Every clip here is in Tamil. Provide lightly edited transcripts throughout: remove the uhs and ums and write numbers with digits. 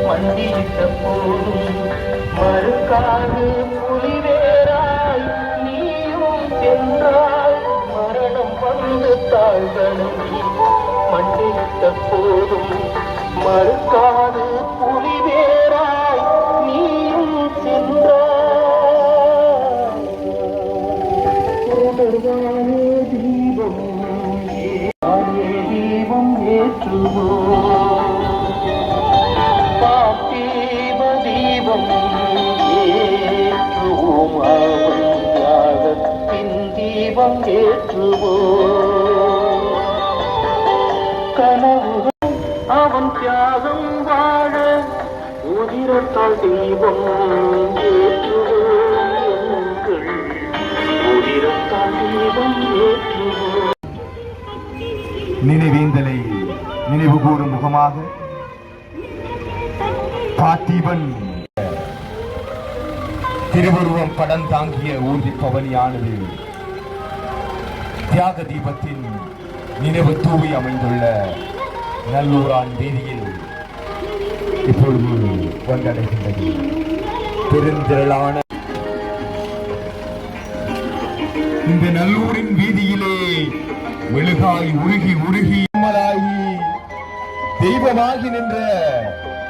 மண்டியிட்ட போதும் மறுக்காது புலிவேராய் நீயும் சென்றாய். மரணம் வந்து தாழ்களை மண்டியிட்ட போதும் மறுக்காது புலிவேராய் நீயும் சென்றாய். தொடர்வானே தீபம் தீபம் ஏற்றுவோம். தீபம் ஏற்றுவோம் அவன் தியாகத்தின் தீபம் ஏற்றுவோம். கனவுகள் அவன் தியாகம் வாழ உதிரத்தால் தீபம் ஏற்றுவோம். உதிரத்தால் தீபம் ஏற்றுவோம். நினைவேந்தலை நினைவு கூறும் முகமாக பார்த்திபன் திருவுருவம் படம் தாங்கிய ஊர்தி பவனியானது தியாக தீபத்தின் நினைவு தூவி அமைந்துள்ள நல்லூரான் வீதியில் இப்பொழுது வந்தடைகின்றது. பெருந்திரளான இந்த நல்லூரின் வீதியிலே மெழுகாய் உருகி உருகி மலாகி தெய்வமாகி நின்ற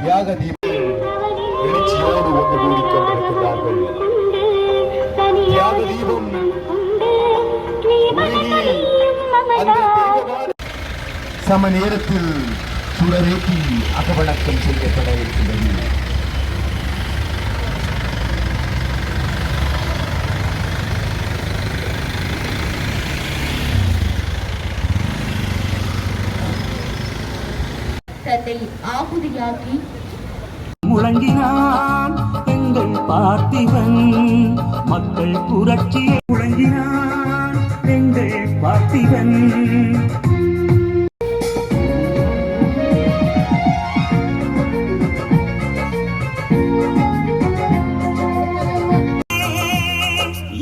தியாக தீபம் எழுச்சியோடு ஒன்று கூடிக்கொண்டிருக்கிறார்கள். தியாக தீபம் சம நேரத்தில் சுடரேற்றி அகவணக்கம் செய்யப்பட இருக்கின்றது. தன்னை ஆகுதியாக்கி முழங்கினான் எங்கள் பார்த்திபன். மக்கள் புரட்சியை முழங்கினான் எங்கள் பார்த்திபன்.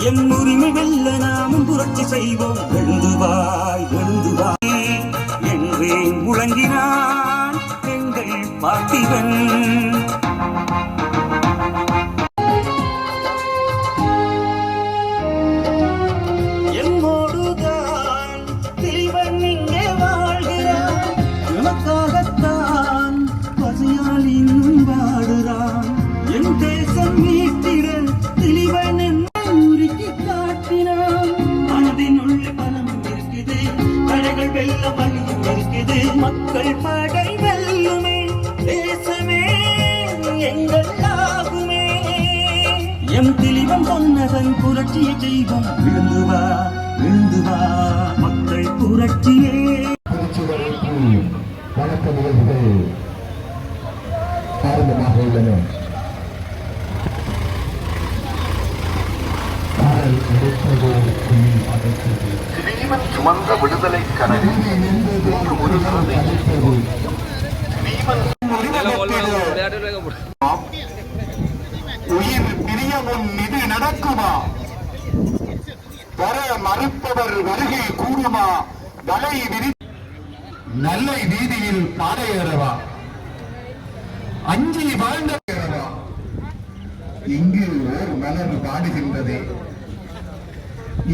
என் உரிமை வெல்ல நாமும் புரட்சி செய்வோம். எழுந்துவாய் எழுந்துவாய் என்றே முழங்கினான் எங்கள் பார்த்திபன். என்னோடுதான் தெய்வன் இங்கே வாழ்கிறான். நமக்காகத்தான் பசியால் இன்னும் வாடுறான். என் தேசம் மீட்டிட தெளிவன் உருக்கி காட்டினான். மனதின் உள்ள பலம் இருக்குது, தடைகள் வெல்ல வழியும் இருக்குது. மக்கள் படை வெல்லுமே, தேசமே எங்கள் ஆகுமே. எம் தெளிவம் சொன்னதன் புரட்சியை செய்வோம். விழுந்து வா விழுந்து வா மக்கள் புரட்சியே. வணக்க நிகழ்வுகள் ஆரம்பமாக உள்ளன. சுமந்த விடுதலை கனவு உயிர் பிரியமும் இது நடக்குமா? வர மறுப்பவர் வருகை கூடுமா? வலை விரி நல்லை வீதியில் பாடையேறவா? அஞ்சி வாழ்ந்தவா? இங்கு ஓர் மலர் பாடுகின்றதே,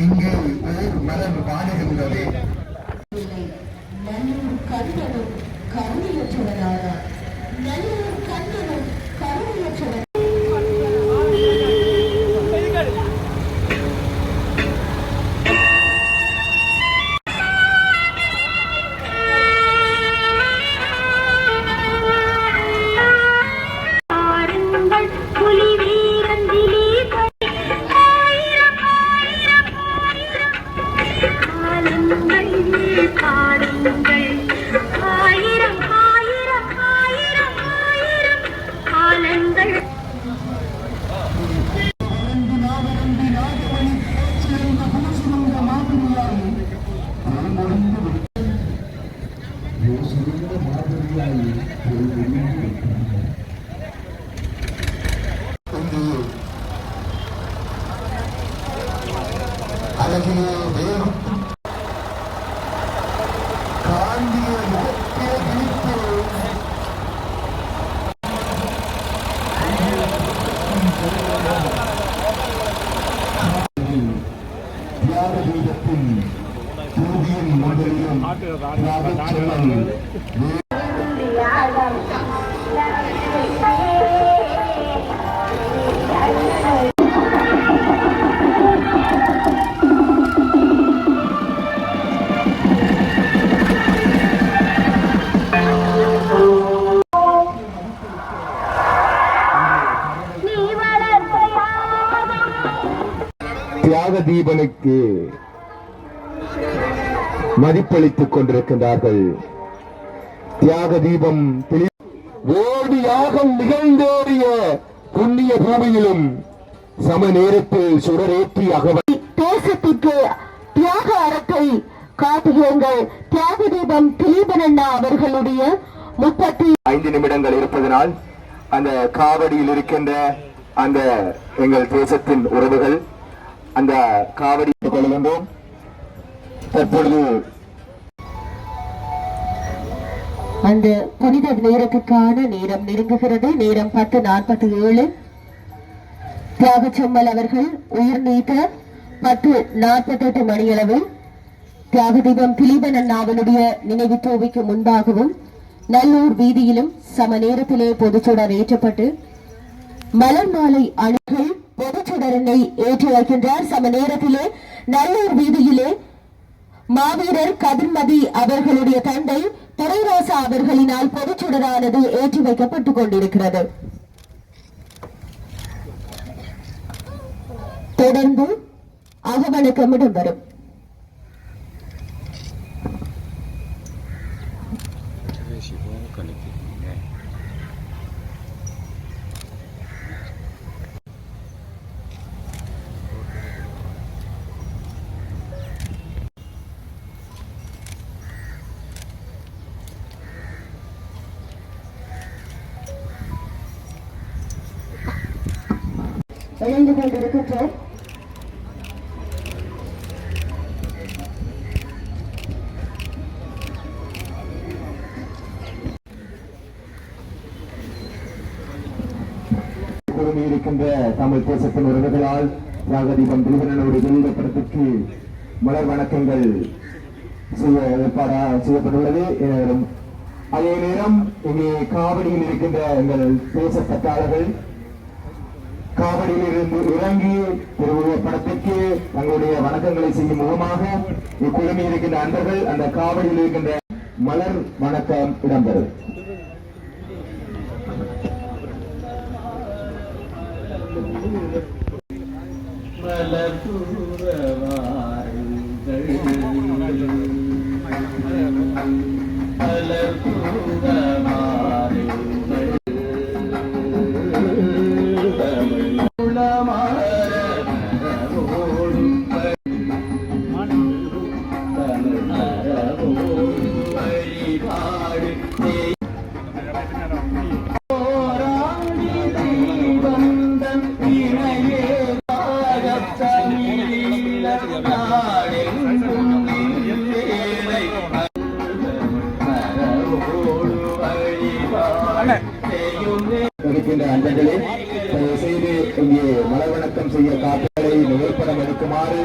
இங்கு ஓர் மலர் பாடுகின்றதே. நல்லூர் கண்ணனும் கருணையற்றவனானார். நல்லூர் கண்ணனும் கருணையற்றவன். பாடுங்கள் ஆயிரம் ஆயிரம் ஆயிரம் ஆயிரம் அழகிலே வேறும் காந்திய முகத்தே விழித்து தியாக தீபத்தின் பூதியின் முதலிலும் தியாகச் செல்வம் தியாக தீபனுக்கு மதிப்பளித்துக் கொண்டிருக்கின்றார்கள். தியாக தீபம் ஓடி யாகம் நிகழ்ந்தேறிய புண்ணிய பூமியிலும் சம நேரத்தில் சுடரேற்றி அகவல் தேசத்திற்கு தியாக அரட்டை காட்டுகிறங்கள். தியாக தீபம் திலீபன் அண்ணா அவர்களுடைய 35 நிமிடங்கள் இருப்பதனால் அந்த காவடியில் இருக்கின்ற அந்த எங்கள் தேசத்தின் உறவுகள் அந்த காவடி கொள்கின்றோம். தற்பொழுது அந்த புனித நேரத்துக்கான நேரம் நெருங்குகிறது. நேரம் 10:47. தியாகச்செம்மல் அவர்கள் உயிர் நீத்த 10:48 மணியளவு தியாக தீபம் திலீபன் அண்ணாவினுடைய நினைவு தூவிக்கு முன்பாகவும் நல்லூர் வீதியிலும் சம நேரத்திலே பொதுச்சுடர் ஏற்றப்பட்டு மலர் மாலை அணிகள் பொதுச்சுடரனை ஏற்றி வைக்கின்றார். சம நேரத்திலே நல்லூர் வீதியிலே மாவீரர் கதிர்மதி அவர்களுடைய தந்தை துரைராசா அவர்களினால் பொதுச்சுடரானது ஏற்றி வைக்கப்பட்டுக் கொண்டிருக்கிறது. தொடர்ந்து அகவணக்கம் இடம்பெறும். இணைந்து கொண்டிருக்கின்ற இருக்கின்ற தமிழ் தேசத்தின் உறவுகளால் தியாக தீபம் திலீபனுடைய வெளியிட படத்திற்கு மலர் வணக்கங்கள் செய்யப்பட்டுள்ளது. அதே நேரம் இங்கே காவடியில் இருக்கின்ற எங்கள் தேச பற்றாளர்கள் காவடியில் இருந்து இறங்கி திருவுருவப் படத்திற்கு தங்களுடைய வணக்கங்களை செய்யும் முகமாக இக்குழுமி இருக்கின்ற அன்பர்கள் அந்த காவடியில் இருக்கின்ற மலர் வணக்கம் இடம்பெறும். இருக்கின்ற அன்பர்களே, தயவு செய்து இங்கே மலர் வணக்கம் செய்ய காப்புகளை நிகழ்படம் எடுக்குமாறு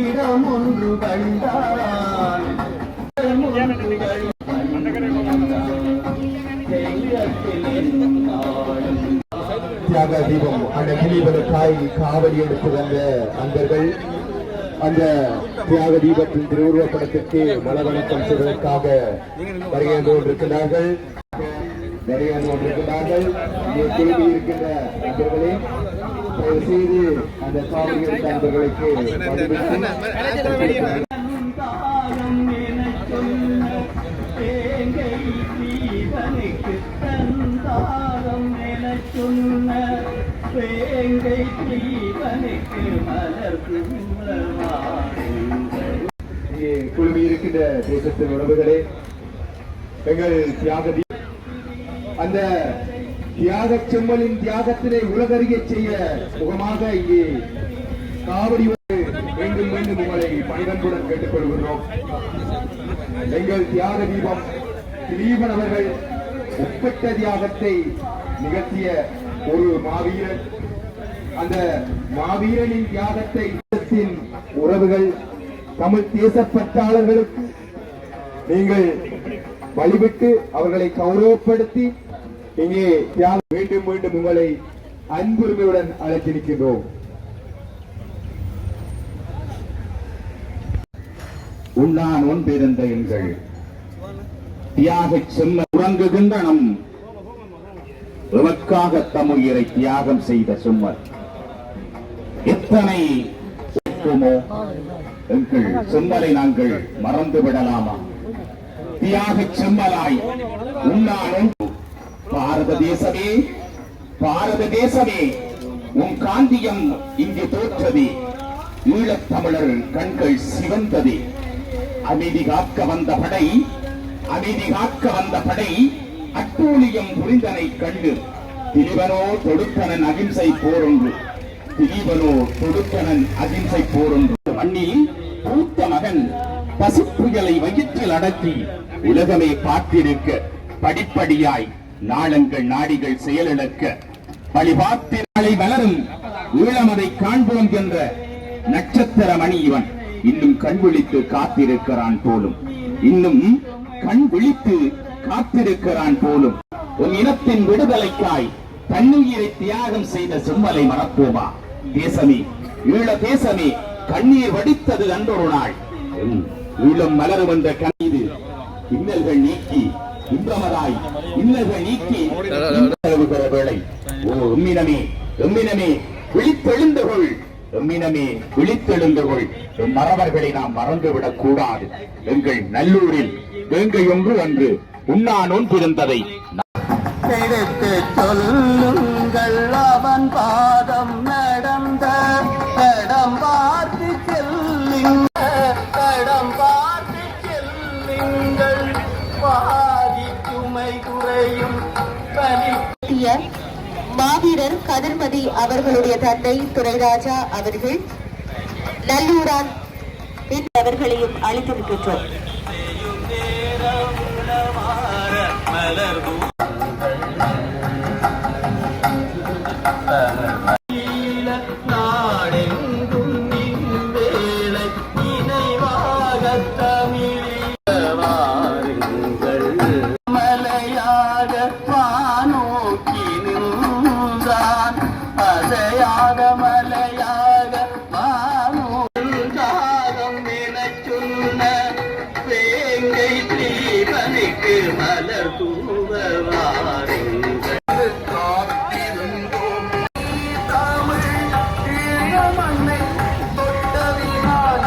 இடம் ஒன்று கண்டான் தியாக தீபம் அந்த திலீபனுக்காய் காவடி எடுத்து வந்த அன்பர்கள் அந்த தியாக தீபத்தின் திருவுருவப் படத்திற்கு மலவணக்கம் செய்வதற்காக வருகின்ற கொண்டிருக்கிறார்கள். இங்கே திரும்பி இருக்கின்ற நண்பர்களே, தயவு செய்து அந்த காவடி எடுத்த நண்பர்களுக்கு இங்கே குழுமி இருக்கின்ற தேசத்தின் உறவுகளே, எங்கள் தியாக அந்த தியாக செம்மலின் தியாகத்தினை உலகறிய செய்ய முகமாக இங்கே காவடி மீண்டும் மீண்டும் உங்களை பணிவன்புடன் கேட்டுக்கொள்கிறோம். எங்கள் தியாக தீபம் திலீபன் அவர்கள் ஒப்பற்ற தியாகத்தை நிகழ்த்திய ஒரு மாவீரன். அந்த மாவீரனின் தியாகத்தை உறவுகள் தமிழ் தேச பற்றாளர்களுக்கு நீங்கள் வழிவிட்டு அவர்களை கௌரவப்படுத்தி இங்கே தியாகம் மீண்டும் மீண்டும் உங்களை அன்புரிமையுடன் அழைத்து நிற்கின்றோம். உண்ணான் ஒன்றிருந்த எங்கள் தியாக செல்ல உறங்குகின்ற நம் எமக்காக தமுயிரை தியாகம் செய்த சும்மர் எத்தனை எங்கள் செம்மலை நாங்கள் மறந்து விடலாமா? தியாக செம்மலாய் உண்ணான் பாரத தேசமே, பாரத தேசமே, உன் காந்தியம் இங்கு தோற்றதே, ஈழத் தமிழர் கண்கள் சிவந்ததே. அமைதி காக்க வந்த படை, அமைதி காக்க வந்த படை அட்டூழியம் புரிந்தனை கண்டு திலீபனோ தொடுத்தனன் அகிம்சை போரொன்று, திலீபனோ தொடுத்தனன் அகிம்சை போரொன்று. மண்ணில் பூத்த மகன் பசுப்புயலை வயிற்றில் அடக்கி உலகமே பார்த்திருக்க படிப்படியாய் நாளங்கள் நாடிகள் செயலிழக்க பழிபார்த்து நாளை வளரும் ஈழமதை காண்போம் என்ற நட்சத்திர மணி இவன் இன்னும் கண் விழித்து காத்திருக்கிறான் போலும், இன்னும் கண் விழித்து காத்திருக்கிறான் போலும். உன் இனத்தின் விடுதலைக்காய் தன்னுயிரை தியாகம் செய்த செம்மலை மறப்போமா? தேசமே, ஈழ தேசமே, கண்ணீர் வடித்தது அன்றொரு நாள். ஈழம் மலரும் என்ற கண்ணீர் இன்னல்கள் நீக்கி இன்பமதாய் இன்னல்கள் நீக்கி தழுவுகிற வேளை. ஓ எம்மினமே, எம்மினமே விழித்தெழுந்து கொள், எம்மினமே விழித்தெழுந்து கொள். எம் மறவர்களை நாம் மறந்துவிடக் கூடாது. எங்கள் நல்லூரில் வேங்கை ஒன்று அன்று உண்ணான் ஒன்றிருந்ததை எடுத்து சொல்லுங்கள் அவன் பாதம் நடந்த இடம் பார்த்து இடம் பார்த்து செல்லுங்கள் பாதி சுமை குறையும் பலி. மாவீரர் கதிர்மதி அவர்களுடைய தந்தை துரைராஜா அவர்கள் நல்லூரான் அவர்களையும் அழைத்திருக்கின்றோம். நாடெங்கும் வேலை இணைவாக தமிழ் மலையாக வானோக்கி நின்றான், அசையாத மலையாக வானோக்காகம் என சொன்ன வேங்கை தீபனுக்கு மலர் தூவாருங்கள். காத்திருந்தோம் தமிழ் ஈழ மண்ணை தொட்டதினால்